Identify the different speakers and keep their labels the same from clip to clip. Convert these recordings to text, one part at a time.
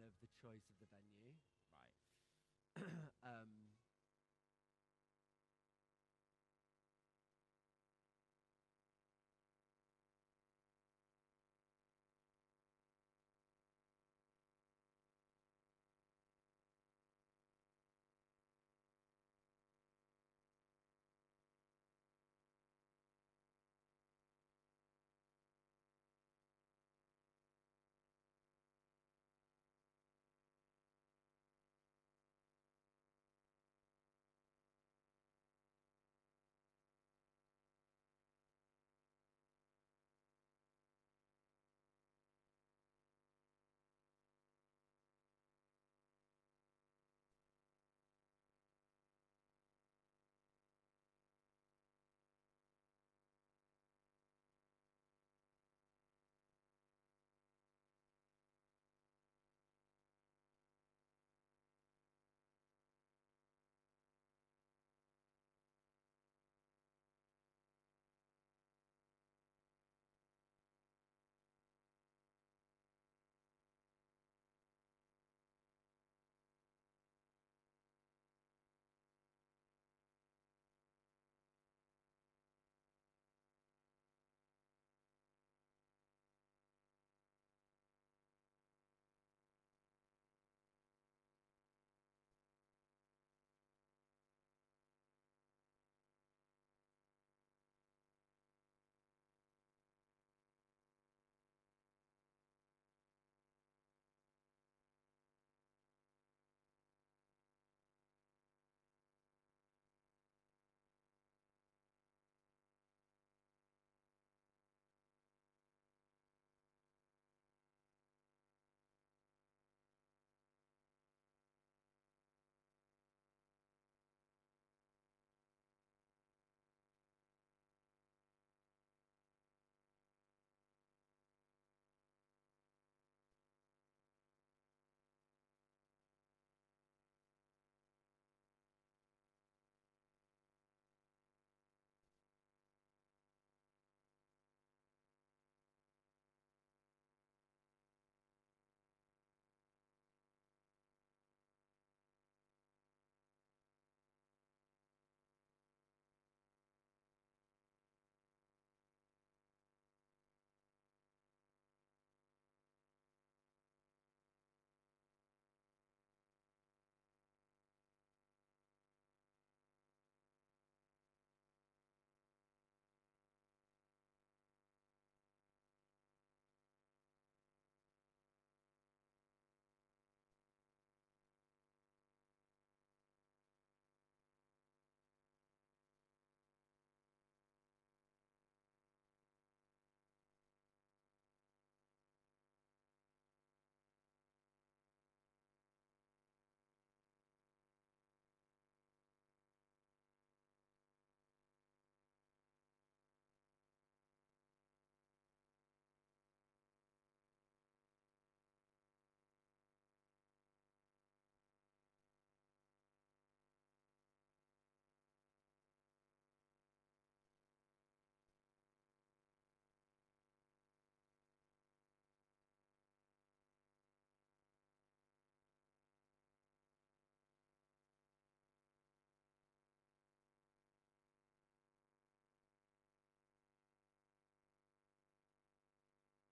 Speaker 1: of the choice of the venue.
Speaker 2: Right.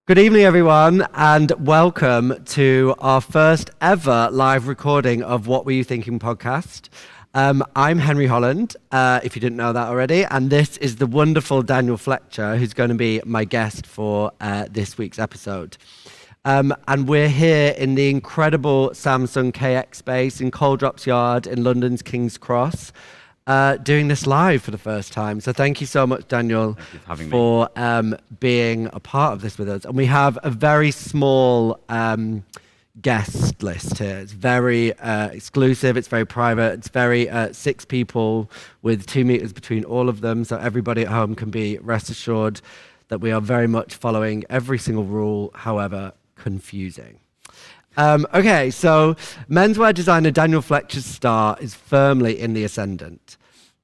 Speaker 1: Good evening, everyone, and welcome to our first ever live recording of What Were You Thinking podcast. I'm Henry Holland, if you didn't know that already, and this is the wonderful Daniel Fletcher, who's going to be my guest for this week's episode. And we're here in the incredible Samsung KX space in Coldrops Yard in London's King's Cross, doing this live for the first time. So thank you so much, Daniel, for being a part of this with us. And we have a very small guest list here. It's very exclusive. It's very private. It's very 6 people with 2 meters between all of them. So everybody at home can be rest assured that we are very much following every single rule, however confusing. Okay, so menswear designer Daniel Fletcher's star is firmly in the ascendant.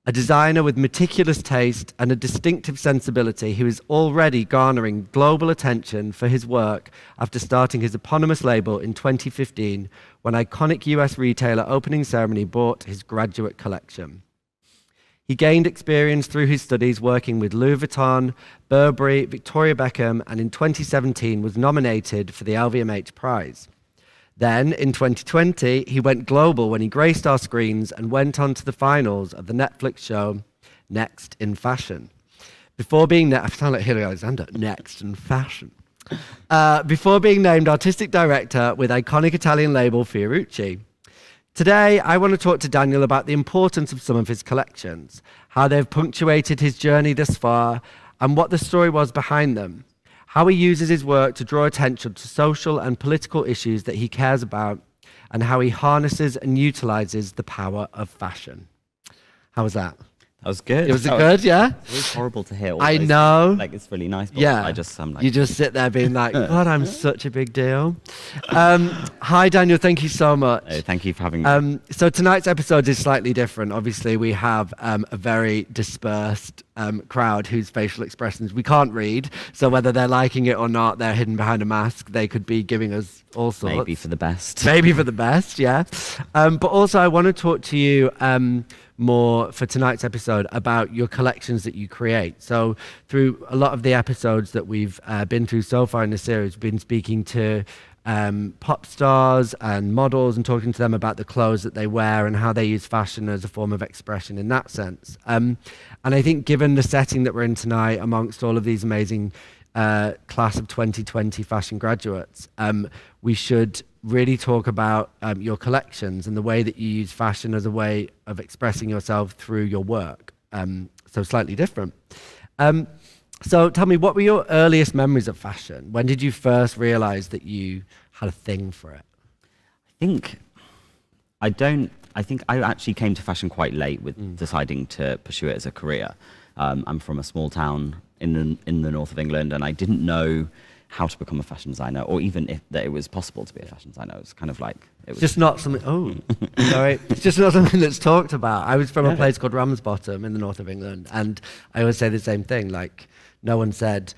Speaker 1: A designer with meticulous taste and a distinctive sensibility who is already garnering global attention for his work after starting his eponymous label in 2015 when iconic US retailer Opening Ceremony bought his graduate collection. He gained experience through his studies working with Louis Vuitton, Burberry, Victoria Beckham, and in 2017 was nominated for the LVMH Prize. Then, in 2020, he went global when he graced our screens and went on to the finals of the Netflix show Next in Fashion. Before being I sound like Hilary Alexander, Next in Fashion. Before being named artistic director with iconic Italian label Fiorucci. Today, I want to talk to Daniel about the importance of some of his collections, how they've punctuated his journey thus far, and what the story was behind them. How he uses his work to draw attention to social and political issues that he cares about, and how he harnesses and utilizes the power of fashion. How was that?
Speaker 3: That was good.
Speaker 1: Was it good, yeah?
Speaker 3: It was horrible to hear.
Speaker 1: I know.
Speaker 3: Like, it's really nice, but
Speaker 1: yeah.
Speaker 3: I'm like...
Speaker 1: You just sit there being like, God, I'm such a big deal. Hi, Daniel. Thank you so much.
Speaker 3: Oh, thank you for having me.
Speaker 1: So tonight's episode is slightly different. Obviously, we have a very dispersed crowd whose facial expressions we can't read. So whether they're liking it or not, they're hidden behind a mask. They could be giving us all sorts.
Speaker 3: Maybe for the best.
Speaker 1: Maybe for the best, yeah. But also, I want to talk to you more for tonight's episode about your collections that you create. So through a lot of the episodes that we've been through so far in the series, we've been speaking to pop stars and models and talking to them about the clothes that they wear and how they use fashion as a form of expression in that sense. And I think given the setting that we're in tonight amongst all of these amazing class of 2020 fashion graduates, we should really talk about your collections and the way that you use fashion as a way of expressing yourself through your work. So slightly different. So tell me, what were your earliest memories of fashion? When did you first realize that you had a thing for it?
Speaker 3: I think I actually came to fashion quite late with deciding to pursue it as a career. I'm from a small town in the north of England, and I didn't know how to become a fashion designer, or even if that it was possible to be a fashion designer. It was kind of like...
Speaker 1: It's just not something... Oh, sorry. It's just not something that's talked about. I was from a place called Ramsbottom in the north of England, and I always say the same thing, like, no one said,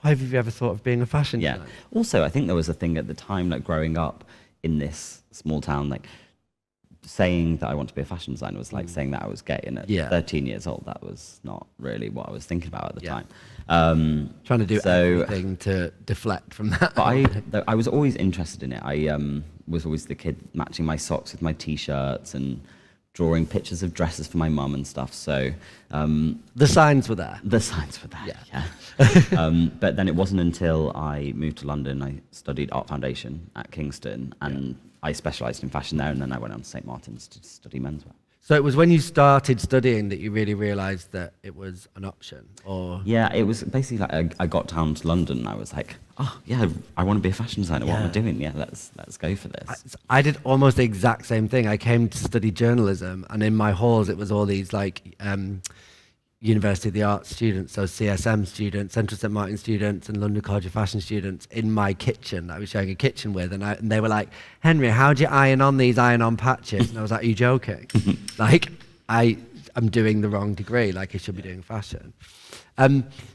Speaker 1: why have you ever thought of being a fashion designer?
Speaker 3: Also, I think there was a thing at the time, like growing up in this small town, like saying that I want to be a fashion designer was like saying that I was gay. And at 13 years old, that was not really what I was thinking about at the time.
Speaker 1: Trying to do everything to deflect from that.
Speaker 3: But I was always interested in it. I was always the kid matching my socks with my t-shirts and drawing pictures of dresses for my mum and stuff. So
Speaker 1: the signs were there.
Speaker 3: The signs were there. Yeah. But then it wasn't until I moved to London, I studied art foundation at Kingston, and I specialised in fashion there, and then I went on to St Martin's to study menswear.
Speaker 1: So it was when you started studying that you really realised that it was an option, or?
Speaker 3: Yeah, it was basically like I got down to London and I was like, oh yeah, I want to be a fashion designer. What am I doing? Yeah, let's go for this.
Speaker 1: I did almost the exact same thing. I came to study journalism, and in my halls it was all these like University of the Arts students, so CSM students, Central St Martin students, and London College of Fashion students in my kitchen that I was sharing a kitchen with, and they were like, Henry, how do you iron on these iron-on patches? And I was like, are you joking? Like, I'm doing the wrong degree, like I should be doing fashion.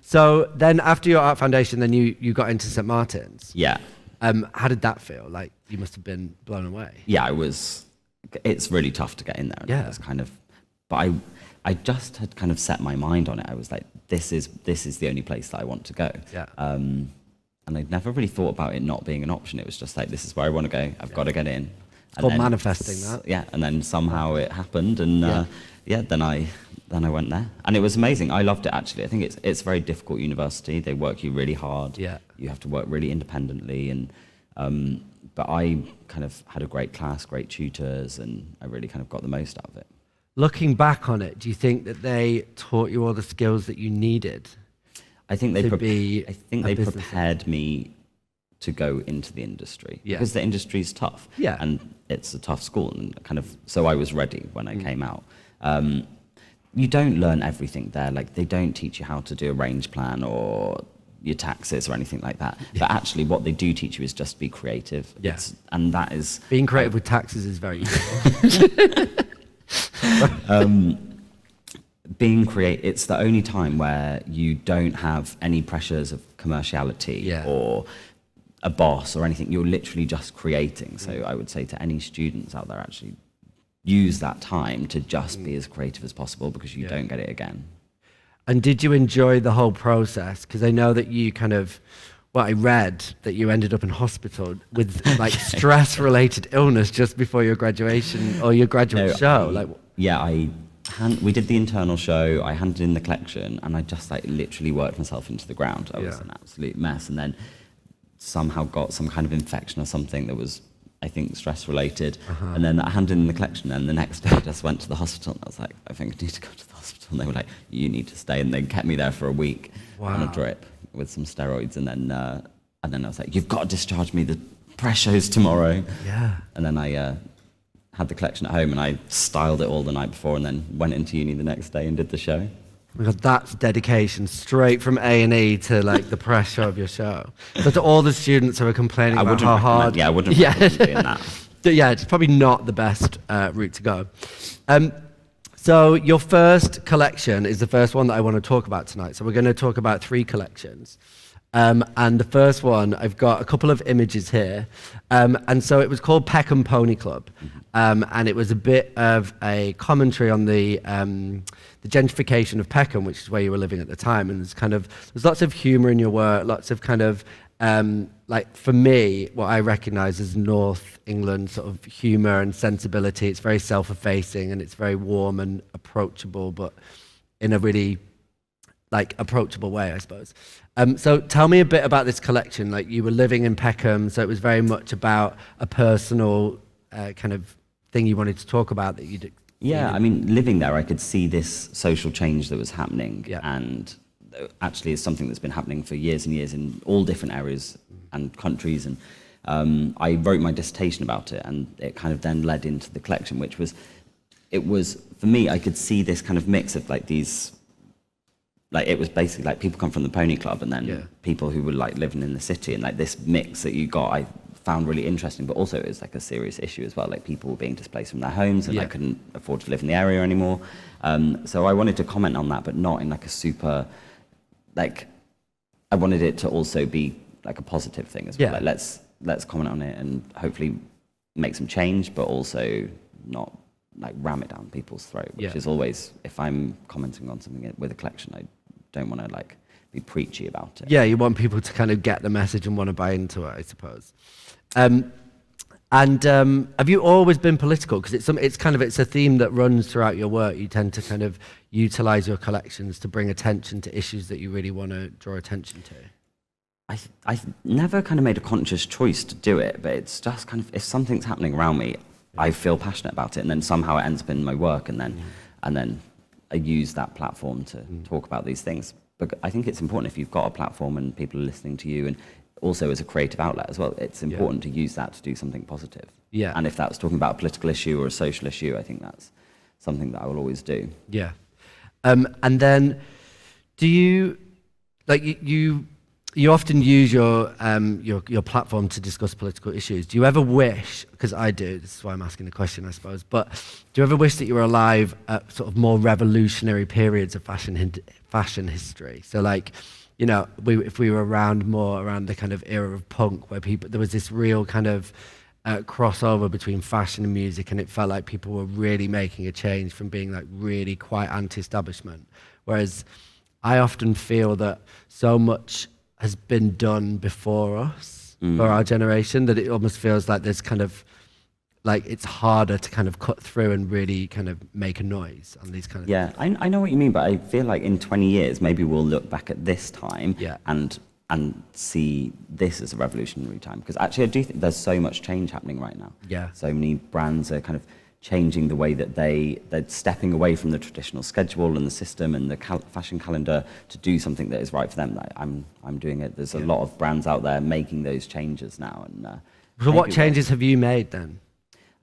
Speaker 1: So then after your art foundation, then you got into St Martin's.
Speaker 3: Yeah.
Speaker 1: How did that feel? Like, you must have been blown away.
Speaker 3: Yeah, it's really tough to get in there.
Speaker 1: Yeah.
Speaker 3: It's kind of, but I just had kind of set my mind on it. I was like, this is the only place that I want to go.
Speaker 1: Yeah.
Speaker 3: And I'd never really thought about it not being an option. It was just like, this is where I want to go. I've got to get in.
Speaker 1: It's called manifesting that.
Speaker 3: Yeah, and then somehow it happened, and then I went there, and it was amazing. I loved it actually. I think it's a very difficult university. They work you really hard.
Speaker 1: Yeah.
Speaker 3: You have to work really independently, and but I kind of had a great class, great tutors, and I really kind of got the most out of it.
Speaker 1: Looking back on it, do you think that they taught you all the skills that you needed?
Speaker 3: I think they prepared me to go into the industry, because the industry is tough, and it's a tough school, and kind of so I was ready when I came out. You don't learn everything there. Like, they don't teach you how to do a range plan or your taxes or anything like that. But actually, what they do teach you is just be creative.
Speaker 1: Yes,
Speaker 3: and that is
Speaker 1: being creative with taxes is very useful.
Speaker 3: it's the only time where you don't have any pressures of commerciality or a boss or anything. You're literally just creating. So I would say to any students out there, actually use that time to just be as creative as possible, because you don't get it again.
Speaker 1: And did you enjoy the whole process? Because I know that you kind of, well, I read that you ended up in hospital with like stress-related illness just before your graduation or your graduate show.
Speaker 3: We did the internal show, I handed in the collection, and I just like literally worked myself into the ground. I was an absolute mess, and then somehow got some kind of infection or something that was, I think, stress-related. And then I handed in the collection, and the next day I just went to the hospital, and I was like, I think I need to go to the hospital. And they were like, you need to stay, and they kept me there for a week on a drip with some steroids, and then I was like, you've got to discharge me, the press show's tomorrow. And then I had the collection at home, and I styled it all the night before, and then went into uni the next day and did the show.
Speaker 1: Because that's dedication, straight from A&E to like the press show of your show. So to all the students who are complaining about how hard...
Speaker 3: I wouldn't recommend doing that.
Speaker 1: It's probably not the best route to go. So your first collection is the first one that I want to talk about tonight. So we're going to talk about 3 collections. And the first one, I've got a couple of images here. And so it was called Peckham Pony Club. And it was a bit of a commentary on the gentrification of Peckham, which is where you were living at the time. And there's lots of humor in your work, lots of kind of, like for me, what I recognize as North England sort of humor and sensibility. It's very self-effacing, and it's very warm and approachable, but in a really like approachable way, I suppose. So tell me a bit about this collection. Like, you were living in Peckham, so it was very much about a personal kind of thing you wanted to talk about that you'd...
Speaker 3: Yeah, I mean, living there, I could see this social change that was happening, and actually it's something that's been happening for years and years in all different areas and countries. And I wrote my dissertation about it, and it kind of then led into the collection, which was, for me, I could see this kind of mix of like these, like it was basically like people come from the pony club, and then people who were like living in the city, and like this mix that you got, I found really interesting. But also it was like a serious issue as well, like people were being displaced from their homes, and like couldn't afford to live in the area anymore. So I wanted to comment on that, but not in like a super, like, I wanted it to also be like a positive thing as well. Like, let's comment on it and hopefully make some change, but also not like ram it down people's throat, which is always, if I'm commenting on something with a collection, I don't want to like be preachy about it.
Speaker 1: Yeah, you want people to kind of get the message and want to buy into it, I suppose. And have you always been political? Because it's a theme that runs throughout your work. You tend to kind of utilize your collections to bring attention to issues that you really want to draw attention to.
Speaker 3: I never kind of made a conscious choice to do it, but it's just kind of, if something's happening around me, I feel passionate about it, and then somehow it ends up in my work, and then I use that platform to talk about these things. But I think it's important, if you've got a platform and people are listening to you, and also as a creative outlet as well, it's important to use that to do something positive. Yeah. And if that's talking about a political issue or a social issue, I think that's something that I will always do. Yeah.
Speaker 1: And then, do you, like, you often use your platform to discuss political issues. Do you ever wish, because I do, this is why I'm asking the question, I suppose, but do you ever wish that you were alive at sort of more revolutionary periods of fashion history? So like, you know, if we were around the kind of era of punk, where there was this real kind of crossover between fashion and music, and it felt like people were really making a change from being like really quite anti-establishment. Whereas I often feel that so much has been done before us, for our generation, that it almost feels like there's kind of, like, it's harder to kind of cut through and really kind of make a noise on these kind of things.
Speaker 3: I know what you mean, but I feel like in 20 years, maybe we'll look back at this time and see this as a revolutionary time. Because actually I do think there's so much change happening right now. Yeah. So many brands are kind of changing the way that they're stepping away from the traditional schedule and the system and the fashion calendar to do something that is right for them. Like, I'm doing it. There's a lot of brands out there making those changes now. And
Speaker 1: so what changes have you made then?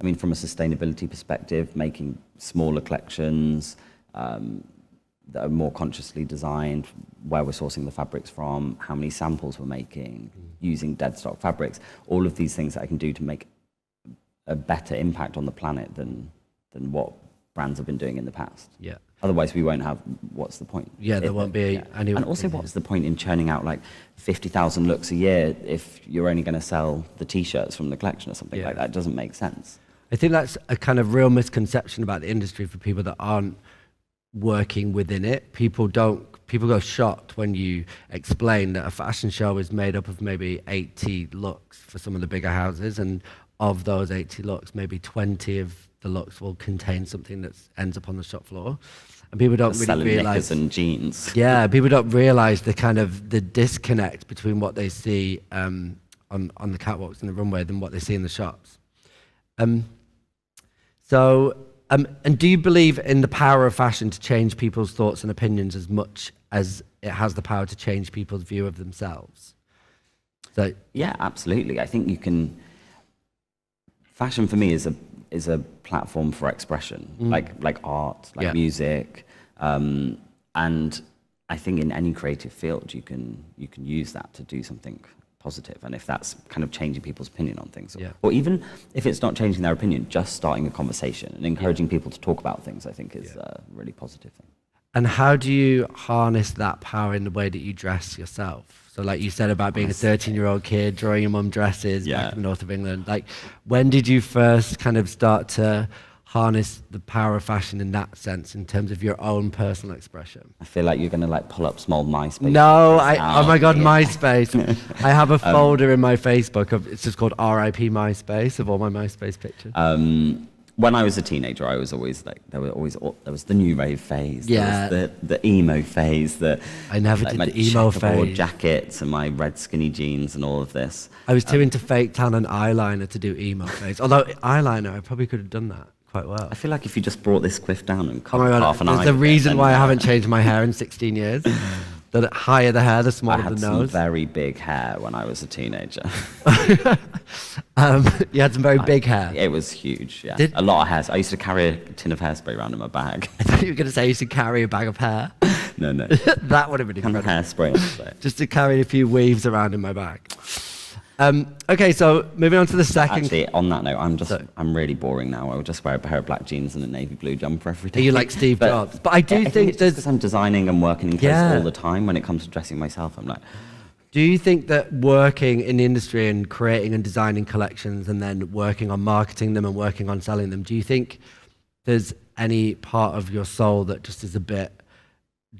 Speaker 3: I mean, from a sustainability perspective, making smaller collections that are more consciously designed, where we're sourcing the fabrics from, how many samples we're making, using dead stock fabrics, all of these things that I can do to make a better impact on the planet than what brands have been doing in the past.
Speaker 1: Yeah.
Speaker 3: Otherwise, we won't have. What's the point?
Speaker 1: Yeah, there won't be any.
Speaker 3: And also, what's the point in churning out like 50,000 looks a year if you're only going to sell the T-shirts from the collection or something like that? It doesn't make sense.
Speaker 1: I think that's a kind of real misconception about the industry for people that aren't working within it. People go shocked when you explain that a fashion show is made up of maybe 80 looks for some of the bigger houses, and of those 80 looks, maybe 20 of the looks will contain something that ends up on the shop floor. And people don't really realize
Speaker 3: knickers and jeans.
Speaker 1: Yeah, people don't realize the disconnect between what they see on the catwalks and the runway than what they see in the shops. And do you believe in the power of fashion to change people's thoughts and opinions as much as it has the power to change people's view of themselves? So
Speaker 3: yeah, absolutely. I think you can. Fashion for me is a platform for expression, like art, like music, and I think in any creative field you can use that to do something positive. And if that's kind of changing people's opinion on things, or even if it's not changing their opinion, just starting a conversation and encouraging people to talk about things, I think is a really positive thing.
Speaker 1: And how do you harness that power in the way that you dress yourself? So like you said about being a 13-year-old kid, drawing your mum dresses back in the north of England. Like, when did you first kind of start to harness the power of fashion in that sense, in terms of your own personal expression?
Speaker 3: I feel like you're going to like pull up small MySpace.
Speaker 1: No, oh my God, MySpace. I have a folder in my Facebook it's just called R.I.P. MySpace, of all my MySpace pictures.
Speaker 3: When I was a teenager, I was always like, there was the new rave phase, there was the emo phase,
Speaker 1: I never did the emo phase.
Speaker 3: Jackets and my red skinny jeans and all of this.
Speaker 1: I was too into fake tan and eyeliner to do emo phase. Although eyeliner, I probably could have done that quite well.
Speaker 3: I feel like if you just brought this quiff down and cut half an eye.
Speaker 1: There's a reason why I haven't changed my hair in 16 years. The higher the hair, the smaller the nose.
Speaker 3: I had some very big hair when I was a teenager.
Speaker 1: You had some very big hair?
Speaker 3: It was huge, yeah. A lot of hair. I used to carry a tin of hairspray around in my bag.
Speaker 1: I thought you were going to say you used to carry a bag of hair.
Speaker 3: No.
Speaker 1: That would have been incredible.
Speaker 3: Hairspray.
Speaker 1: Just to carry a few weaves around in my bag. Okay, so moving on to the second.
Speaker 3: Actually, on that note, I'm really boring now. I would just wear a pair of black jeans and a navy blue jumper every day.
Speaker 1: Are you like Steve Jobs? But I think
Speaker 3: it's because I'm designing and working in clothes all the time. When it comes to dressing myself, I'm like.
Speaker 1: Do you think that working in the industry and creating and designing collections and then working on marketing them and working on selling them, do you think there's any part of your soul that just is a bit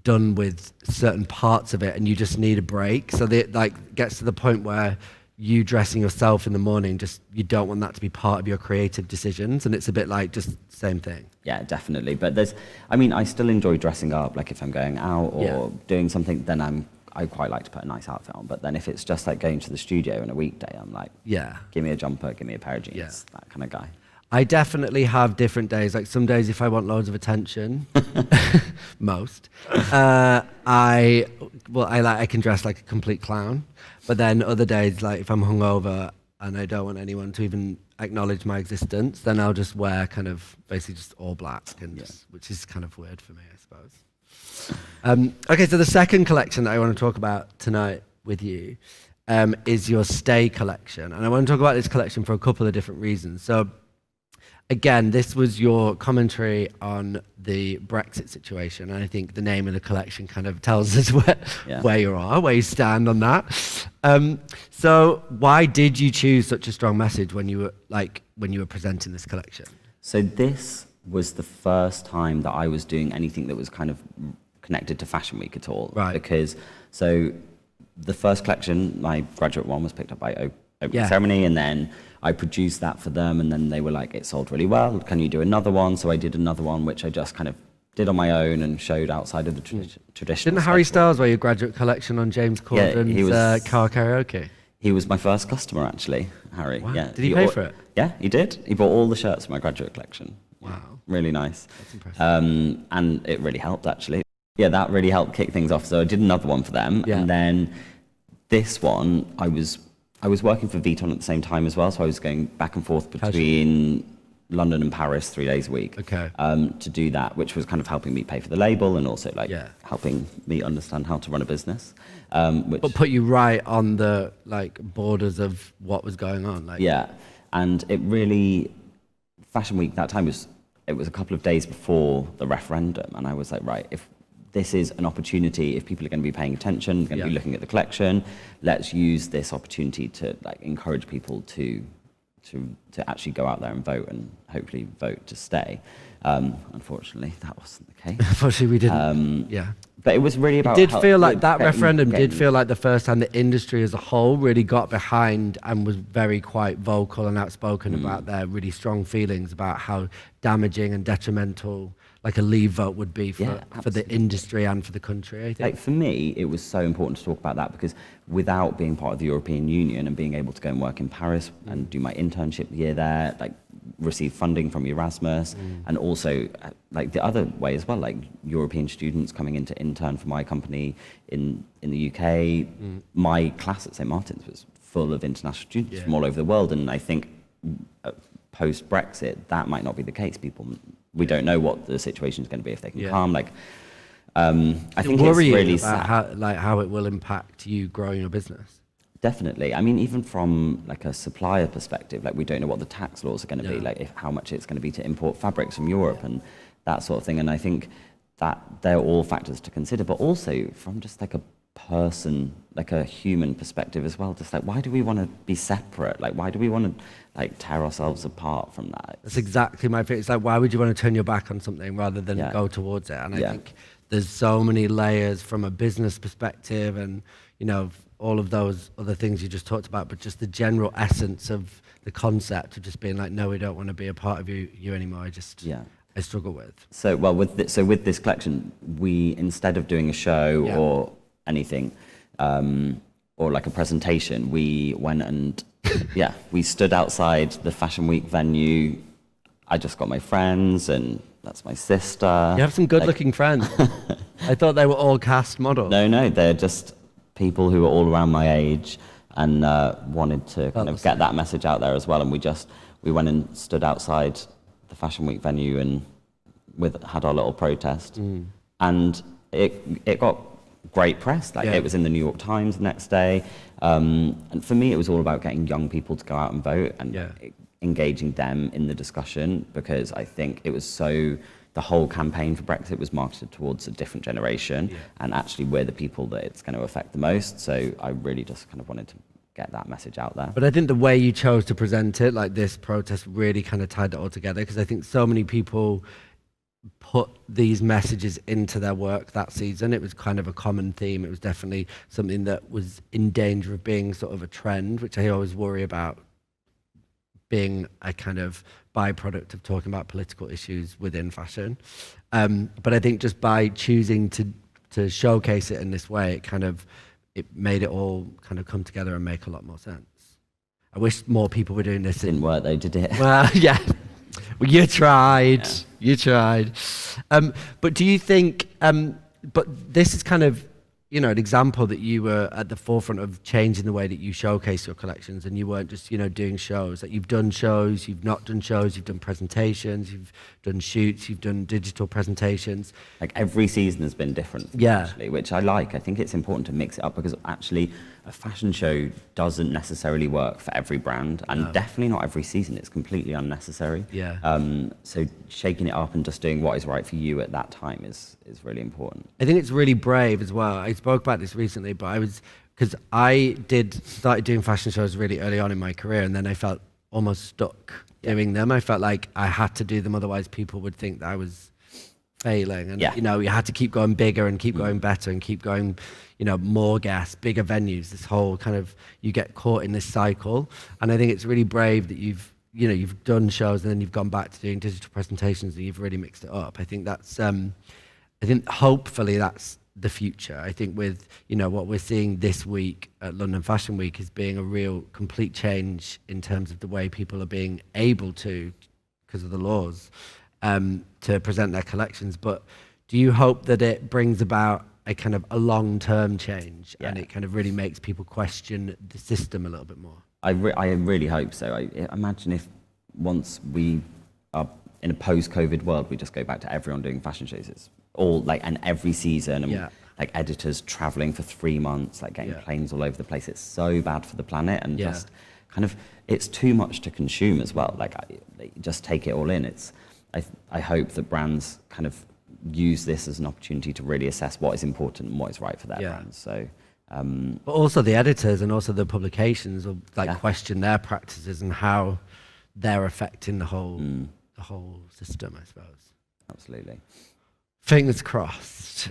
Speaker 1: done with certain parts of it and you just need a break? So that like gets to the point where you dressing yourself in the morning, just you don't want that to be part of your creative decisions, and it's a bit like just same thing.
Speaker 3: Yeah, definitely. But I still enjoy dressing up. Like if I'm going out or doing something, then I quite like to put a nice outfit on. But then if it's just like going to the studio on a weekday, I'm like, give me a jumper, give me a pair of jeans, that kind of guy.
Speaker 1: I definitely have different days. Like some days, if I want loads of attention, most, I can dress like a complete clown. But then other days, like if I'm hungover and I don't want anyone to even acknowledge my existence, then I'll just wear kind of basically just all black, which is kind of weird for me, I suppose. Okay, so the second collection that I want to talk about tonight with you is your Stay collection. And I want to talk about this collection for a couple of different reasons. So again, this was your commentary on the Brexit situation, and I think the name of the collection kind of tells us where you are, where you stand on that. So why did you choose such a strong message when you were presenting this collection?
Speaker 3: So this was the first time that I was doing anything that was kind of connected to Fashion Week at all.
Speaker 1: Right.
Speaker 3: Because so the first collection, my graduate one, was picked up by opening ceremony, and then I produced that for them, and then they were like, it sold really well, can you do another one? So I did another one, which I just kind of did on my own and showed outside of the traditional.
Speaker 1: Didn't Harry Styles wear your graduate collection on James Corden's car karaoke?
Speaker 3: He was my first customer, actually, Harry.
Speaker 1: Wow.
Speaker 3: Yeah.
Speaker 1: Did he pay for it?
Speaker 3: Yeah, he did. He bought all the shirts for my graduate collection.
Speaker 1: Wow.
Speaker 3: Really nice.
Speaker 1: That's impressive.
Speaker 3: And it really helped, actually. Yeah, that really helped kick things off. So I did another one for them. Yeah. And then this one, I was working for Vuitton at the same time as well. So I was going back and forth between London and Paris 3 days a week.
Speaker 1: Okay.
Speaker 3: To do that, which was kind of helping me pay for the label and also helping me understand how to run a business.
Speaker 1: But put you right on the borders of what was going on.
Speaker 3: Yeah. And it really, Fashion Week that time was it was a couple of days before the referendum, and I was like, right, if this is an opportunity, if people are going to be paying attention, going to be looking at the collection, let's use this opportunity to like encourage people to actually go out there and vote, and hopefully vote to stay. Unfortunately, that wasn't the case.
Speaker 1: Unfortunately, we didn't.
Speaker 3: But it was really about.
Speaker 1: It did feel like that referendum did feel like the first time the industry as a whole really got behind and was very quite vocal and outspoken about their really strong feelings about how damaging and detrimental like a leave vote would be for the industry and for the country, I think.
Speaker 3: Like for me, it was so important to talk about that because without being part of the European Union and being able to go and work in Paris and do my internship year there, like receive funding from Erasmus, and also like the other way as well, like European students coming in to intern for my company in the UK. My class at St. Martin's was full of international students from all over the world, and I think post-Brexit, that might not be the case. We don't know what the situation is going to be if they can come. Like, I think it's really sad.
Speaker 1: How it will impact you growing your business.
Speaker 3: Definitely. I mean, even from like a supplier perspective, like we don't know what the tax laws are going to be, like how much it's going to be to import fabrics from Europe and that sort of thing. And I think that they're all factors to consider, but also from just like a person, like a human perspective as well. Just like, why do we want to be separate? Like, why do we want to like tear ourselves apart from that?
Speaker 1: That's exactly my thing. It's like, why would you want to turn your back on something rather than go towards it? And I think there's so many layers from a business perspective and, you know, all of those other things you just talked about, but just the general essence of the concept of just being like, no, we don't want to be a part of you anymore. I struggle with.
Speaker 3: So, well, with this collection, we, instead of doing a show or anything, or like a presentation, we went and, we stood outside the Fashion Week venue. I just got my friends, and that's my sister.
Speaker 1: You have some good-looking friends. I thought they were all cast models.
Speaker 3: No, they're just people who are all around my age and wanted to kind of get that message out there as well. And we went and stood outside the Fashion Week venue and had our little protest. And it got great press. Like it was in the New York Times the next day. And for me, it was all about getting young people to go out and vote and engaging them in the discussion, because I think it was the whole campaign for Brexit was marketed towards a different generation, and actually we're the people that it's going to affect the most. So I really just kind of wanted to get that message out there.
Speaker 1: But I think the way you chose to present it, like this protest, really kind of tied it all together, because I think so many people put these messages into their work that season. It was kind of a common theme. It was definitely something that was in danger of being sort of a trend, which I always worry about being a kind of byproduct of talking about political issues within fashion. But I think just by choosing to showcase it in this way, it made it all kind of come together and make a lot more sense. I wish more people were doing this.
Speaker 3: Didn't work though, did it?
Speaker 1: Well, yeah. Well, you tried. Yeah. You tried. But do you think, but this is kind of, you know, an example that you were at the forefront of changing the way that you showcase your collections, and you weren't just, you know, doing shows. Like, you've done shows, you've not done shows, you've done presentations, you've done shoots, you've done digital presentations.
Speaker 3: Like every season has been different, actually, which I like. I think it's important to mix it up, because actually a fashion show doesn't necessarily work for every brand, and definitely not every season. It's completely unnecessary. So shaking it up and just doing what is right for you at that time is really important.
Speaker 1: I think it's really brave as well. I spoke about this recently, but because I started doing fashion shows really early on in my career, and then I felt almost stuck doing them. I felt like I had to do them, otherwise people would think that I was failing. And you know, you had to keep going bigger and keep going better and keep going, you know, more guests, bigger venues. This whole kind of, you get caught in this cycle. And I think it's really brave that you've done shows and then you've gone back to doing digital presentations and you've really mixed it up. I think that's I think hopefully that's the future. I think with, you know, what we're seeing this week at London Fashion Week is being a real complete change in terms of the way people are being able to, because of the laws, to present their collections. But do you hope that it brings about a kind of a long-term change and it kind of really makes people question the system a little bit more?
Speaker 3: I really hope so. I imagine if once we are in a post-COVID world, we just go back to everyone doing fashion shows. It's all like, and every season, and like editors traveling for 3 months, like getting planes all over the place. It's so bad for the planet, and just kind of, it's too much to consume as well. Like, just take it all in. I hope that brands kind of use this as an opportunity to really assess what is important and what is right for their brands. So,
Speaker 1: but also the editors and also the publications will question their practices and how they're affecting the whole system, I suppose.
Speaker 3: Absolutely.
Speaker 1: Fingers crossed.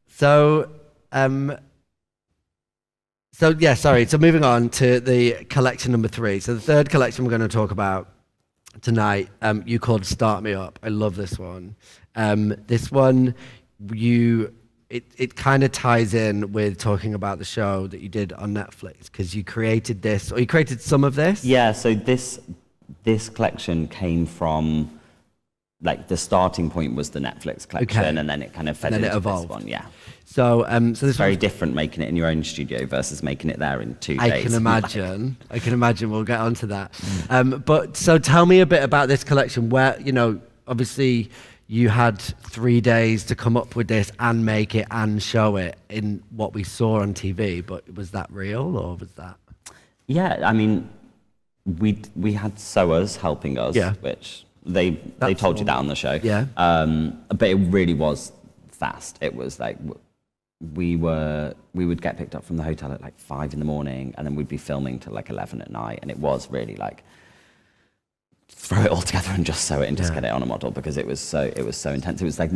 Speaker 1: So moving on to the collection number 3. So the third collection we're going to talk about tonight, you called Start Me Up. I love this one. This one, it kind of ties in with talking about the show that you did on Netflix, because you created this, or you created some of this.
Speaker 3: Yeah, so this collection came from, like, the starting point was the Netflix collection, and then it kind of fed into this one. Yeah.
Speaker 1: So this
Speaker 3: is very different making it in your own studio versus making it there in 2 days.
Speaker 1: I can imagine. I can imagine. We'll get onto that. But so tell me a bit about this collection. Where, obviously you had 3 days to come up with this and make it and show it in what we saw on TV. But was that real, or was that?
Speaker 3: Yeah, I mean, we had sewers helping us, which they told you that on the show.
Speaker 1: Yeah.
Speaker 3: But it really was fast. It was like we would get picked up from the hotel at like 5 a.m, and then we'd be filming till like 11 at night, and it was really like throw it all together and just sew it and just get it on a model, because it was so intense. It was like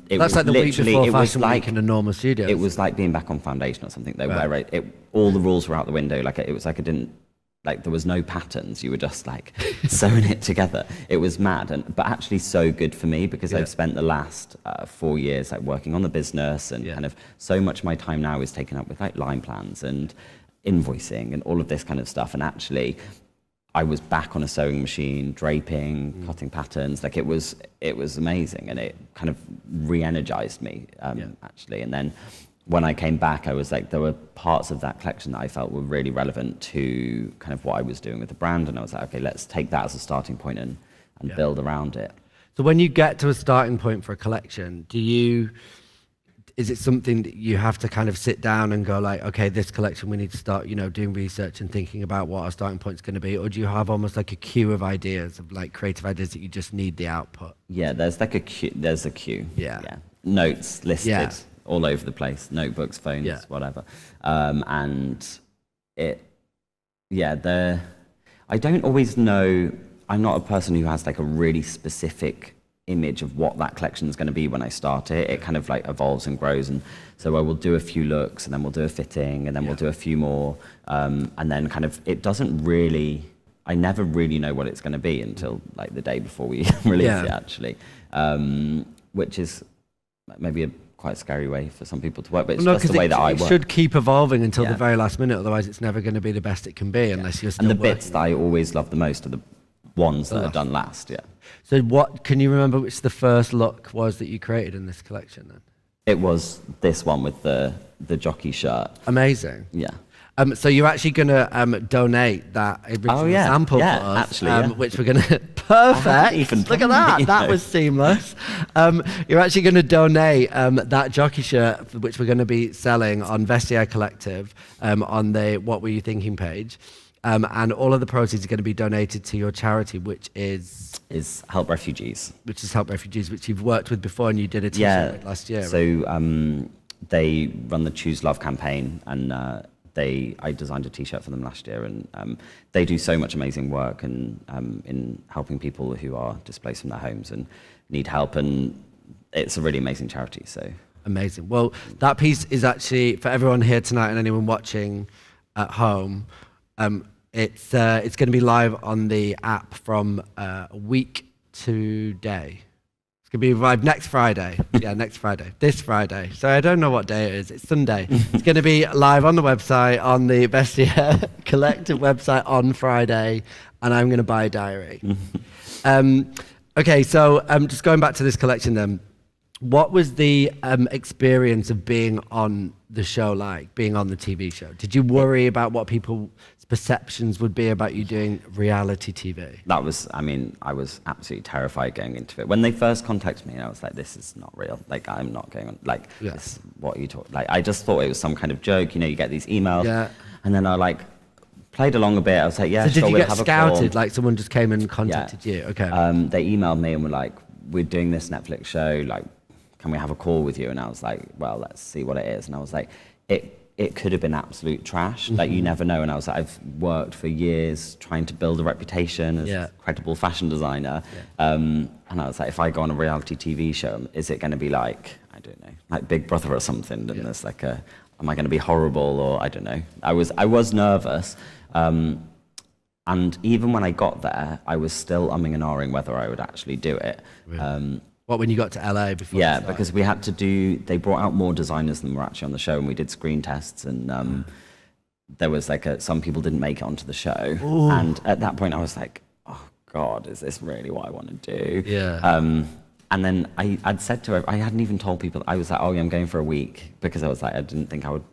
Speaker 1: that's like the week before Fashion Week in a normal studio.
Speaker 3: It was like being back on foundation or something though, where all the rules were out the window. Like it was like there was no patterns. You were just like sewing it together. It was mad, but actually so good for me, because I've spent the last 4 years like working on the business, and kind of so much of my time now is taken up with like line plans and invoicing and all of this kind of stuff. And actually, I was back on a sewing machine, draping, cutting patterns. Like it was amazing, and it kind of re-energized me actually. And then when I came back, I was like, there were parts of that collection that I felt were really relevant to kind of what I was doing with the brand, and I was like, okay, let's take that as a starting point and build around it.
Speaker 1: So when you get to a starting point for a collection, is it something that you have to kind of sit down and go like, okay, this collection we need to start, doing research and thinking about what our starting point's going to be, or do you have almost like a queue of ideas, of like creative ideas that you just need the output?
Speaker 3: Yeah, there's like a queue. There's a queue.
Speaker 1: Yeah.
Speaker 3: Notes listed all over the place, notebooks, phones, whatever. And I don't always know. I'm not a person who has like a really specific image of what that collection is going to be when I start it. It kind of like evolves and grows, and so I will do a few looks, and then we'll do a fitting, and then we'll do a few more, and then kind of it doesn't really. I never really know what it's going to be until like the day before we release it, actually, which is maybe a quite scary way for some people to work, but it's just the way that I work.
Speaker 1: It should keep evolving until the very last minute, otherwise it's never going to be the best it can be unless you're still
Speaker 3: working. And the bits that I always love the most are the ones that are done last,
Speaker 1: So what, can you remember which the first look was that you created in this collection then?
Speaker 3: It was this one with the jockey shirt.
Speaker 1: Amazing.
Speaker 3: Yeah.
Speaker 1: So you're actually going to donate that original sample for us, which we're going to... Perfect. Look at that. That was seamless. You're actually going to donate that jockey shirt, which we're going to be selling on Vestiaire Collective on the What Were You Thinking page. And all of the proceeds are going to be donated to your charity, which is
Speaker 3: Help Refugees.
Speaker 1: Which you've worked with before, and you did a t-shirt with last year.
Speaker 3: So they run the Choose Love campaign, and I designed a t-shirt for them last year, and they do so much amazing work in helping people who are displaced from their homes and need help, and it's a really amazing charity. So
Speaker 1: amazing. Well, that piece is actually for everyone here tonight and anyone watching at home. It's going to be live on the app from a week today. It's going to be live next Friday. Next Friday. This Friday. So I don't know what day it is. It's Sunday. It's going to be live on the website, on the Vestiaire Collective website on Friday, and I'm going to buy a diary. Okay, so just going back to this collection then. What was the experience of being on the show like, being on the TV show? Did you worry about what people's perceptions would be about you doing reality TV?
Speaker 3: I was absolutely terrified going into it. When they first contacted me, I was like, this is not real. Like, I'm not going on, like, what are you talking, like, I just thought it was some kind of joke. You get these emails, and then I like played along a bit. I was like, yeah,
Speaker 1: so
Speaker 3: sure,
Speaker 1: did you
Speaker 3: we'll
Speaker 1: get
Speaker 3: have
Speaker 1: scouted?
Speaker 3: a call.
Speaker 1: Like someone just came and contacted you? Okay.
Speaker 3: They emailed me and were like, we're doing this Netflix show. Like, can we have a call with you? And I was like, well, let's see what it is. And I was like, it could have been absolute trash. Like, you never know. And I was like, I've worked for years trying to build a reputation as a credible fashion designer. And I was like, if I go on a reality TV show, is it going to be like, I don't know, like Big Brother or something? And there's like am I going to be horrible, or I don't know. I was nervous. And even when I got there, I was still umming and ahhing whether I would actually do it.
Speaker 1: Really? What, when you got to LA before?
Speaker 3: Yeah, because we had to they brought out more designers than were actually on the show, and we did screen tests, and there was like some people didn't make it onto the show. Ooh. And at that point I was like, oh God, is this really what I want to do?
Speaker 1: Yeah.
Speaker 3: And then I'd said to her, I hadn't even told people, I was like, oh yeah, I'm going for a week, because I was like, I didn't think I would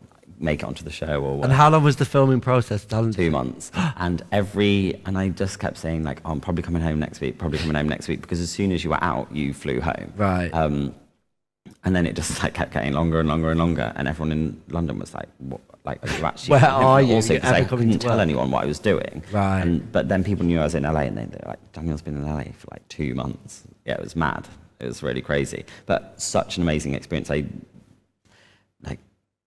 Speaker 3: make it onto the show or whatever.
Speaker 1: And how long was the filming process?
Speaker 3: 2 months. and I just kept saying like, oh, I'm probably coming home next week, because as soon as you were out, you flew home.
Speaker 1: Right.
Speaker 3: And then it just like kept getting longer and longer and longer, and everyone in London was like, what, like, are you actually
Speaker 1: where are you?
Speaker 3: Also, because I couldn't tell anyone what I was doing.
Speaker 1: Right.
Speaker 3: But then people knew I was in LA, and they were like, Daniel's been in LA for like 2 months. Yeah, it was mad. It was really crazy, but such an amazing experience.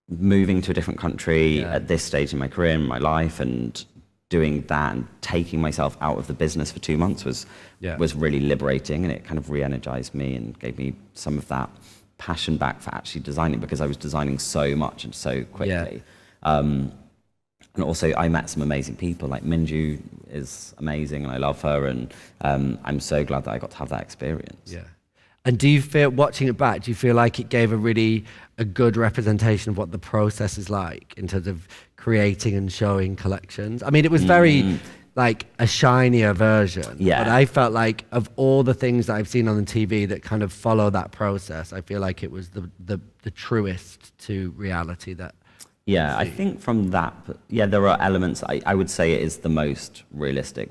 Speaker 3: Moving to a different country at this stage in my career and my life, and doing that and taking myself out of the business for 2 months was really liberating, and it kind of re-energized me and gave me some of that passion back for actually designing, because I was designing so much and so quickly. And also I met some amazing people, like Minju is amazing and I love her, and I'm so glad that I got to have that experience.
Speaker 1: Yeah. And do you feel, watching it back, do you feel like it gave a good representation of what the process is like in terms of creating and showing collections? I mean, it was very like a shinier version. Yeah. But I felt like of all the things that I've seen on the TV that kind of follow that process, I feel like it was the truest to reality that.
Speaker 3: Yeah, I think from that, there are elements, I would say it is the most realistic.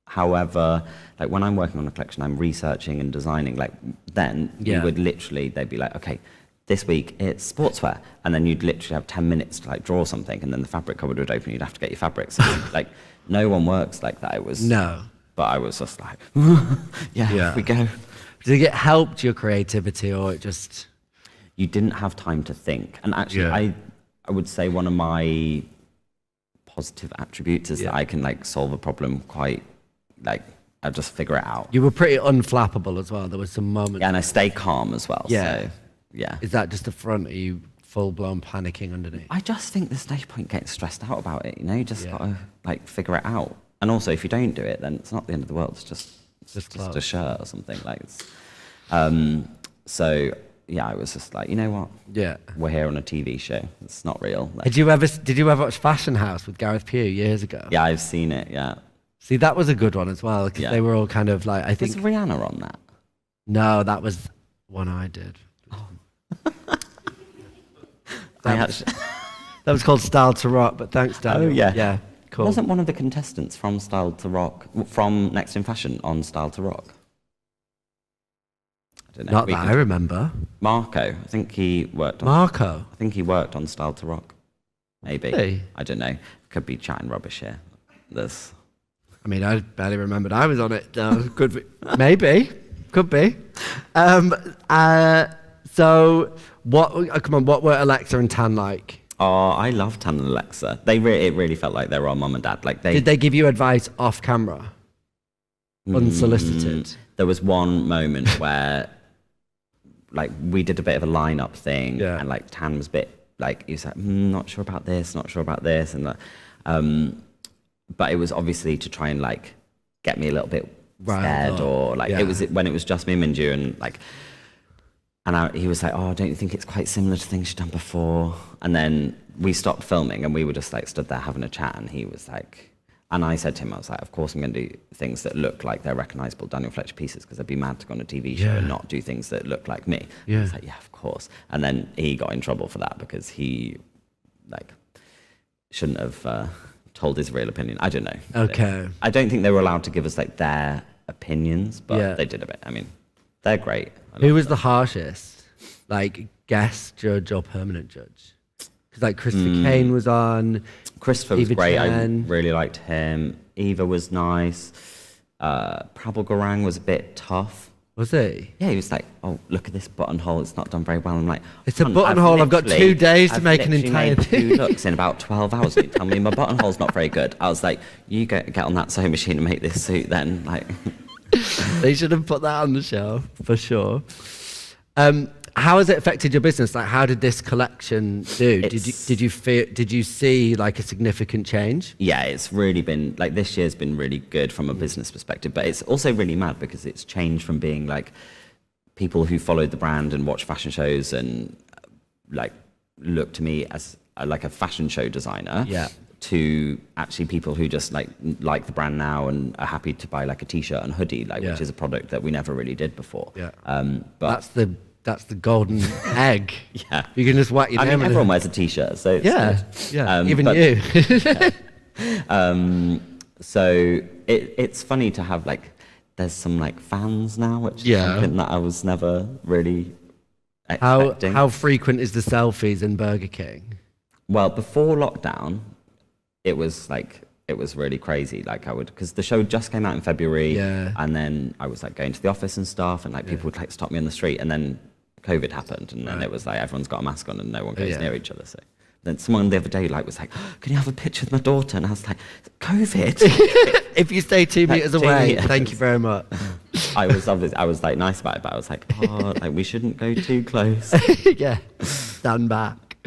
Speaker 3: However, like when I'm working on a collection, I'm researching and designing, like then you would literally, they'd be like, okay, this week it's sportswear. And then you'd literally have 10 minutes to like draw something, and then the fabric cupboard would open, you'd have to get your fabrics. Like no one works like that. But I was just like, here we go.
Speaker 1: Did it help your creativity, or it just?
Speaker 3: You didn't have time to think. And actually I would say one of my positive attributes is that I can like solve a problem quite, like, I'll just figure it out.
Speaker 1: You were pretty unflappable as well. There was some moments.
Speaker 3: Yeah, and I stay calm as well. Yeah. So, yeah.
Speaker 1: Is that just the front? Are you full-blown panicking underneath?
Speaker 3: I just think there's no point getting stressed out about it, you know? You just got to, like, figure it out. And also, if you don't do it, then it's not the end of the world. It's just a shirt or something. Like, so, yeah, I was just like, you know what? Yeah. We're here on a TV show. It's not real. Like,
Speaker 1: did you ever watch Fashion House with Gareth Pugh years ago?
Speaker 3: Yeah, I've seen it, yeah.
Speaker 1: See, that was a good one as well, because they were all kind of like, I think...
Speaker 3: Was Rihanna on that?
Speaker 1: No, that was one I did. Oh. That was called Style to Rock, but thanks, Daniel.
Speaker 3: Oh, yeah.
Speaker 1: Yeah, cool.
Speaker 3: Wasn't one of the contestants from Style to Rock, from Next in Fashion on Style to Rock? I don't know.
Speaker 1: Not that I remember.
Speaker 3: Marco. I think he worked on...
Speaker 1: Marco?
Speaker 3: I think he worked on Style to Rock. Maybe.
Speaker 1: Really?
Speaker 3: I don't know. Could be chatting rubbish here.
Speaker 1: I mean, I barely remembered I was on it. Could be. Maybe. Could be. So, what were Alexa and Tan like?
Speaker 3: Oh, I love Tan and Alexa. It really felt like they were our mum and dad.
Speaker 1: Did they give you advice off camera? Unsolicited?
Speaker 3: There was one moment where, like, we did a bit of a line-up thing, and, like, Tan was a bit, like, he was like, not sure about this, and but it was obviously to try and like get me a little bit scared, or like it was when it was just me and Minju, and like, he was like, oh, don't you think it's quite similar to things you've done before? And then we stopped filming and we were just like stood there having a chat, and he was like, and I said to him, I was like, of course I'm going to do things that look like they're recognizable Daniel Fletcher pieces, because I'd be mad to go on a TV show and not do things that look like me. I was like, yeah, of course. And then he got in trouble for that, because he like shouldn't have told his real opinion. I don't know.
Speaker 1: Okay.
Speaker 3: I don't think they were allowed to give us like their opinions, but they did a bit. I mean, they're great.
Speaker 1: Who was the harshest? Like guest judge or permanent judge? Because like Christopher Kane was on.
Speaker 3: Christopher was great. I really liked him. Eva was nice. Prabal Gurung was a bit tough.
Speaker 1: Was he?
Speaker 3: Yeah, he was like, "Oh, look at this buttonhole. It's not done very well." I'm like,
Speaker 1: "It's a buttonhole. I've got 2 days to make an entire thing."
Speaker 3: 2 looks in about 12 hours. And you tell me my buttonhole's not very good. I was like, "You get on that sewing machine and make this suit then." Like,
Speaker 1: they should have put that on the shelf for sure. How has it affected your business? Like, how did this collection do? Did you see like a significant change?
Speaker 3: Yeah, it's really been like this year's been really good from a business perspective, but it's also really mad because it's changed from being like people who followed the brand and watch fashion shows and like look to me as like a fashion show designer.
Speaker 1: Yeah.
Speaker 3: To actually people who just like the brand now and are happy to buy like a t-shirt and hoodie, like which is a product that we never really did before.
Speaker 1: Yeah.
Speaker 3: But
Speaker 1: that's the golden egg.
Speaker 3: Yeah.
Speaker 1: You can just whack your name on it.
Speaker 3: Everyone wears a t-shirt, so it's good.
Speaker 1: Even you.
Speaker 3: So it's funny to have like there's some like fans now, which is something that I was never really expecting.
Speaker 1: How frequent is the selfies in Burger King?
Speaker 3: Well, before lockdown, it was really crazy. Like because the show just came out in February, and then I was like going to the office and stuff, and like people would like stop me on the street, and then COVID happened, and then it was like everyone's got a mask on and no one goes near each other. So then someone the other day like was like, "Can you have a picture with my daughter?" And I was like, "COVID."
Speaker 1: If you stay 2 meters away, thank you very much.
Speaker 3: I was like nice about it, but I was like, "Oh, like we shouldn't go too close."
Speaker 1: Yeah, stand back.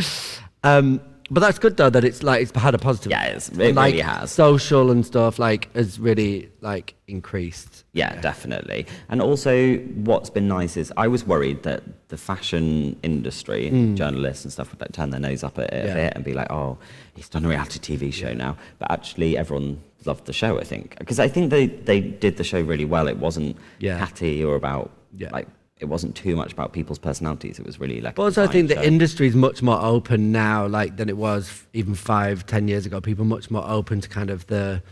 Speaker 1: But that's good though that it's had a positive.
Speaker 3: Yeah, it really has.
Speaker 1: Social and stuff like has really like increased.
Speaker 3: Yeah, definitely. And also, what's been nice is I was worried that the fashion industry, journalists and stuff would like turn their nose up at it a bit and be like, "Oh, he's done a reality TV show now." But actually, everyone loved the show. I think because I think they did the show really well. It wasn't catty or about like. It wasn't too much about people's personalities. It was really like.
Speaker 1: But also, I think the industry is much more open now, like than it was even 5-10 years ago. People are much more open to kind of the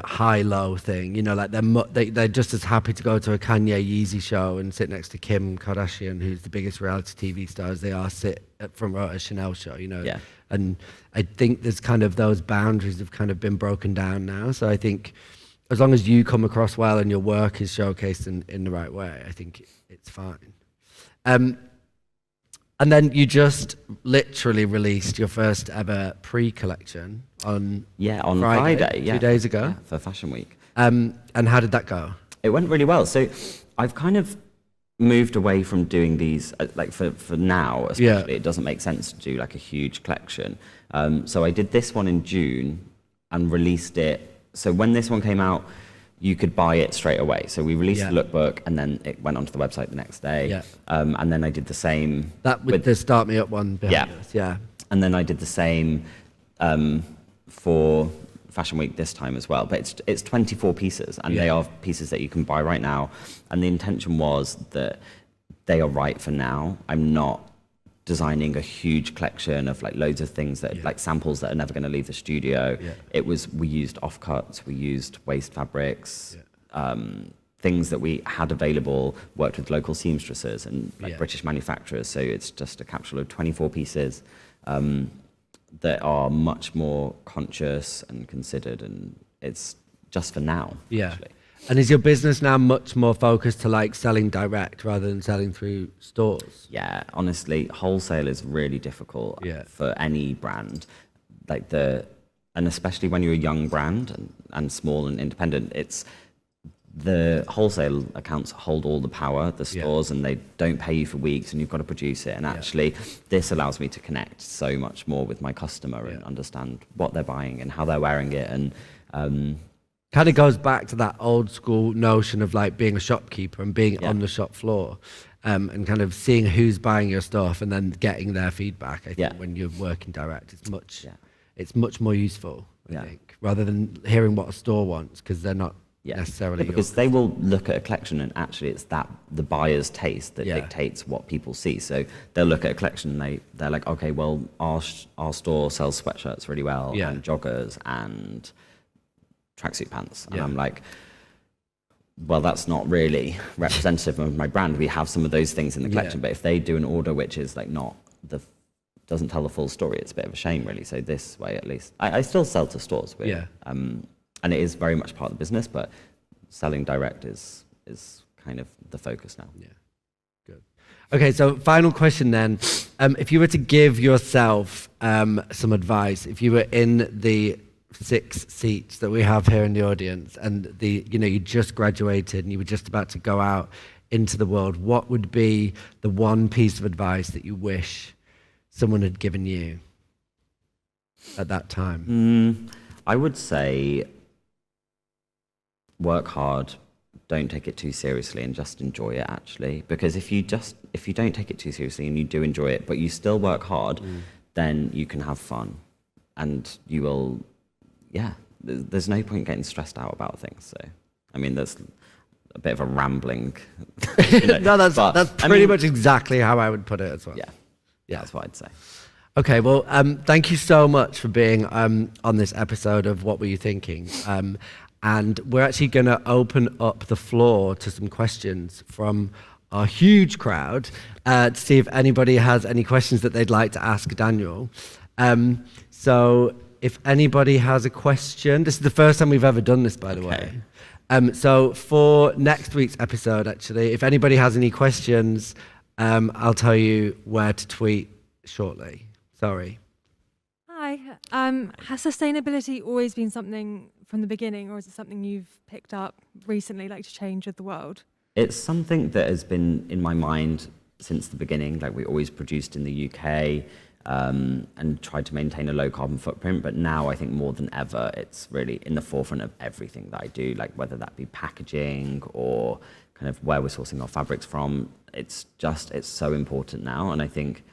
Speaker 1: high-low thing. You know, like they're just as happy to go to a Kanye Yeezy show and sit next to Kim Kardashian, who's the biggest reality TV star, as they are sit at front row at a Chanel show. You know.
Speaker 3: Yeah.
Speaker 1: And I think there's kind of those boundaries have kind of been broken down now. So I think as long as you come across well and your work is showcased in the right way, I think it's fine. And then you just literally released your first ever pre-collection on
Speaker 3: Friday
Speaker 1: 2 days ago
Speaker 3: for Fashion Week.
Speaker 1: And how did that go?
Speaker 3: It went really well. So I've kind of moved away from doing these like for now especially. It doesn't make sense to do like a huge collection. So I did this one in June and released it. So when this one came out, you could buy it straight away. So we released the lookbook and then it went onto the website the next day.
Speaker 1: Yeah.
Speaker 3: And then I did the same.
Speaker 1: That with the Start Me Up one behind us. Yeah.
Speaker 3: And then I did the same for Fashion Week this time as well. But it's 24 pieces and they are pieces that you can buy right now. And the intention was that they are right for now. I'm not designing a huge collection of like loads of things that like samples that are never going to leave the studio. We used offcuts, we used waste fabrics, things that we had available, worked with local seamstresses and like British manufacturers. So it's just a capsule of 24 pieces that are much more conscious and considered, and it's just for now. Actually.
Speaker 1: And is your business now much more focused to like selling direct rather than selling through stores?
Speaker 3: Yeah, honestly, wholesale is really difficult for any brand. And especially when you're a young brand and small and independent, it's the wholesale accounts hold all the power, the stores, and they don't pay you for weeks and you've got to produce it. And actually, this allows me to connect so much more with my customer and understand what they're buying and how they're wearing it. And
Speaker 1: kind of goes back to that old school notion of like being a shopkeeper and being on the shop floor and kind of seeing who's buying your stuff and then getting their feedback. I think when you're working direct, it's much more useful, I think, rather than hearing what a store wants because they're not necessarily
Speaker 3: because they will look at a collection and actually it's that the buyer's taste that dictates what people see. So they'll look at a collection and they're like, okay, well, our store sells sweatshirts really well and joggers and tracksuit pants. And I'm like, well, that's not really representative of my brand. We have some of those things in the collection, but if they do an order which is like not the doesn't tell the full story. It's a bit of a shame, really. So this way, at least, I still sell to stores. And it is very much part of the business, but selling direct is kind of the focus now.
Speaker 1: Yeah, good. Okay, so final question then. If you were to give yourself some advice, if you were in the 6 seats that we have here in the audience, and you just graduated and you were just about to go out into the world, what would be the one piece of advice that you wish someone had given you at that time?
Speaker 3: I would say work hard, don't take it too seriously, and just enjoy it, actually. Because if you don't take it too seriously and you do enjoy it, but you still work hard, then you can have fun, and you will. There's no point getting stressed out about things. So, I mean, there's a bit of a rambling.
Speaker 1: No, that's pretty much exactly how I would put it as well.
Speaker 3: Yeah, that's what I'd say.
Speaker 1: Okay, well, thank you so much for being on this episode of What Were You Thinking? And we're actually going to open up the floor to some questions from our huge crowd to see if anybody has any questions that they'd like to ask Daniel. So if anybody has a question, this is the first time we've ever done this, by the way. So for next week's episode, actually, if anybody has any questions, I'll tell you where to tweet shortly. Sorry.
Speaker 2: Hi. Has sustainability always been something from the beginning, or is it something you've picked up recently, like to change with the world?
Speaker 3: It's something that has been in my mind since the beginning. Like, we always produced in the UK and tried to maintain a low carbon footprint. But now I think more than ever, it's really in the forefront of everything that I do, like whether that be packaging or kind of where we're sourcing our fabrics from. It's so important now. And I think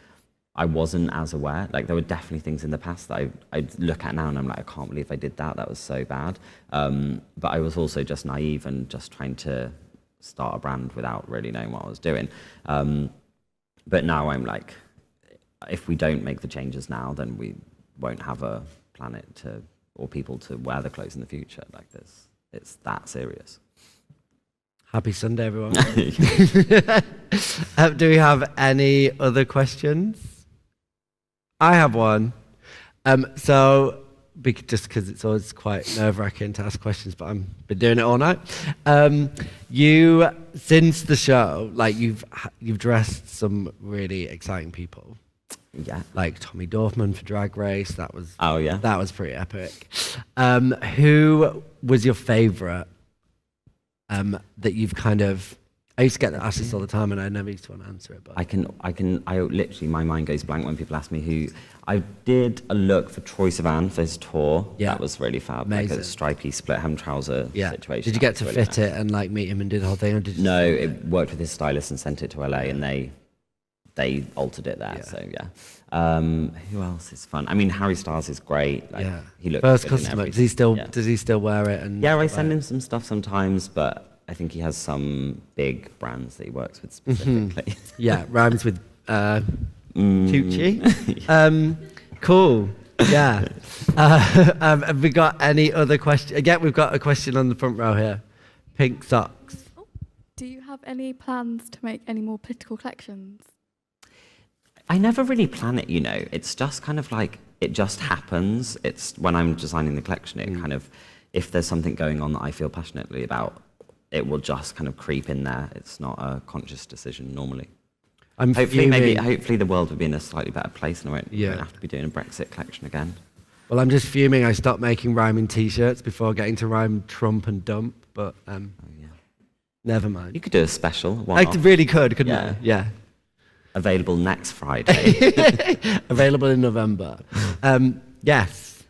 Speaker 3: I wasn't as aware. Like, there were definitely things in the past that I look at now and I'm like, I can't believe I did that. That was so bad. But I was also just naive and just trying to start a brand without really knowing what I was doing. But now I'm like, if we don't make the changes now, then we won't have a planet or people to wear the clothes in the future. Like this, it's that serious.
Speaker 1: Happy Sunday, everyone. Do we have any other questions? I have one. Just because it's always quite nerve-wracking to ask questions, but I've been doing it all night. You, since the show, like you've dressed some really exciting people.
Speaker 3: Yeah.
Speaker 1: Like Tommy Dorfman for Drag Race. That was that was pretty epic. Who was your favourite that you've kind of? I used to get asked this all the time, and I never used to want to answer it. But
Speaker 3: I literally, my mind goes blank when people ask me who. I did a look for Troye Sivan for his tour. Yeah. That was really fab.
Speaker 1: Amazing.
Speaker 3: Like a stripy split hem trouser situation.
Speaker 1: Did you get to fit it and like meet him and do the whole thing? Or did you
Speaker 3: it worked with his stylist and sent it to LA, and they altered it there. Yeah. So yeah. Who else is fun? I mean, Harry Styles is great. Like, he looks
Speaker 1: first customer. Does he still wear it? And
Speaker 3: I send him some stuff sometimes, but I think he has some big brands that he works with specifically.
Speaker 1: Yeah, rhymes with Tucci. Cool. Yeah. Have we got any other questions? Again, we've got a question on the front row here. Pink socks.
Speaker 4: Oh, do you have any plans to make any more political collections?
Speaker 3: I never really plan it, It's just kind of like, it just happens. It's when I'm designing the collection, it kind of, if there's something going on that I feel passionately about, it will just kind of creep in there. It's not a conscious decision normally. Hopefully the world will be in a slightly better place, and I won't have to be doing a Brexit collection again.
Speaker 1: Well, I'm just fuming. I stopped making rhyming T-shirts before getting to rhyme Trump and dump, but never mind.
Speaker 3: You could do a special.
Speaker 1: I really could, couldn't I? Yeah.
Speaker 3: Available next Friday.
Speaker 1: Available in November. Yes.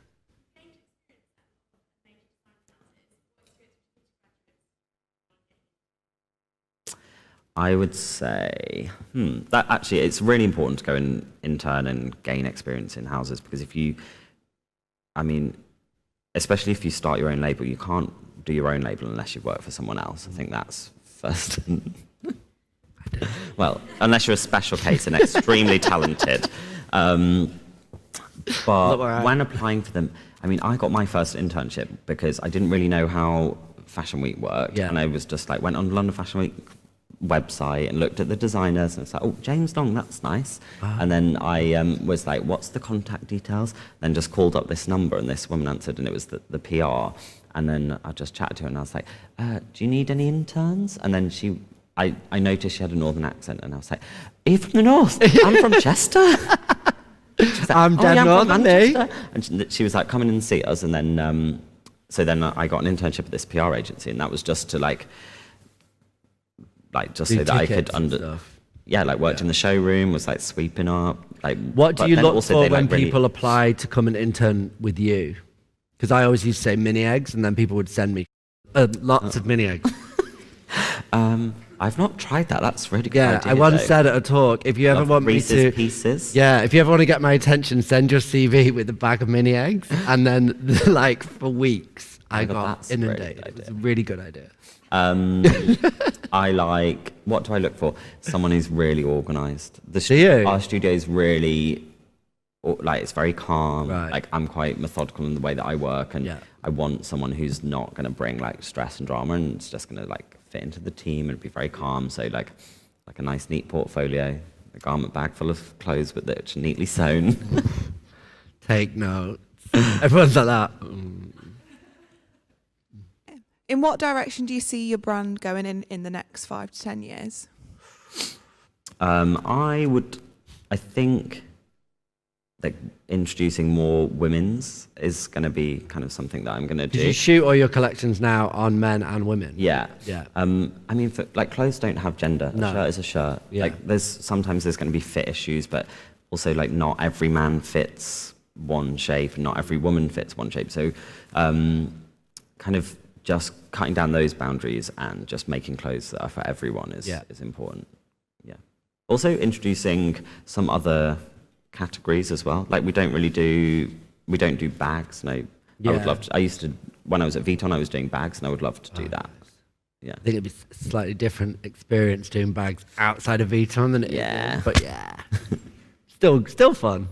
Speaker 3: I would say that actually it's really important to go and intern and gain experience in houses, because especially if you start your own label, you can't do your own label unless you work for someone else. I think that's first. Well, unless you're a special case and extremely talented. But when applying for them, I got my first internship because I didn't really know how Fashion Week worked. Yeah. And I was just like, went on London Fashion Week, website and looked at the designers and was like, oh, James Long, that's nice. And then I was like, what's the contact details? Then just called up this number and this woman answered and it was the PR. And then I just chatted to her and I was like, do you need any interns? And then I noticed she had a northern accent and I was like, are you from the north? I'm from Chester. Like,
Speaker 1: I'm dead northern, eh?
Speaker 3: And she was like, come in and see us. And then, so then I got an internship at this PR agency and that was just to like just so that I could worked in the showroom, was like sweeping up. Like,
Speaker 1: what do you look for when people apply to come and intern with you? Because I always used to say mini eggs, and then people would send me lots of mini eggs.
Speaker 3: I've not tried that. That's really good.
Speaker 1: Yeah,
Speaker 3: idea,
Speaker 1: I once said at a talk, if you ever want me to,
Speaker 3: pieces.
Speaker 1: Yeah, if you ever want to get my attention, send your CV with a bag of mini eggs, and then like for weeks I got inundated. It was a really good idea.
Speaker 3: What do I look for? Someone who's really organised. Our studio is really, like, it's very calm.
Speaker 1: Right.
Speaker 3: Like, I'm quite methodical in the way that I work, and I want someone who's not going to bring, like, stress and drama, and it's just going to, like, fit into the team and be very calm. So, like a nice, neat portfolio, a garment bag full of clothes, but that's neatly sewn.
Speaker 1: Take notes. Everyone's like that.
Speaker 5: In what direction do you see your brand going in the next 5 to 10 years?
Speaker 3: I think like introducing more women's is going to be kind of something that I'm going to do.
Speaker 1: Did you shoot all your collections now on men and women?
Speaker 3: Yeah.
Speaker 1: Yeah.
Speaker 3: I mean, clothes don't have gender.
Speaker 1: No.
Speaker 3: A shirt is a shirt.
Speaker 1: Yeah.
Speaker 3: Like, sometimes there's going to be fit issues, but also, like, not every man fits one shape, and not every woman fits one shape. So, kind of just cutting down those boundaries and just making clothes that are for everyone is important. Yeah. Also introducing some other categories as well. Like, we don't do bags. No. I would love to. I used to, when I was at Vuitton, I was doing bags, and I would love to do that. Yeah.
Speaker 1: I think it'd be a slightly different experience doing bags outside of Vuitton than it is. But yeah, still fun.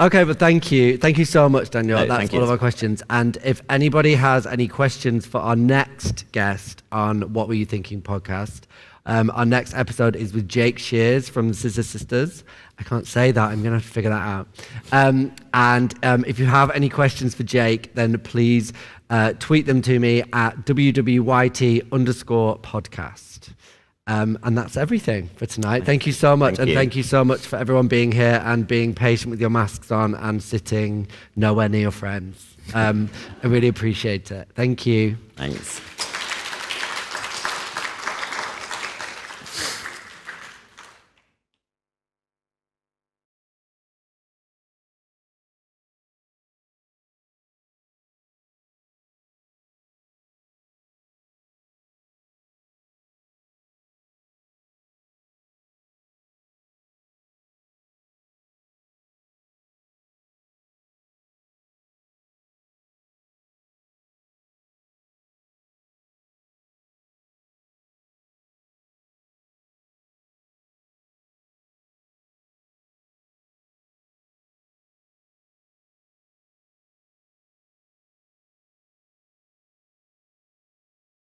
Speaker 1: Okay, but thank you. Thank you so much, Daniel. That's all of our questions. And if anybody has any questions for our next guest on What Were You Thinking podcast, our next episode is with Jake Shears from the Scissor Sisters. I can't say that. I'm going to have to figure that out. And if you have any questions for Jake, then please tweet them to me at WWYT_podcast. And that's everything for tonight. Thank you so much. Thank you so much for everyone being here and being patient with your masks on and sitting nowhere near your friends. I really appreciate it. Thank you.
Speaker 3: Thanks.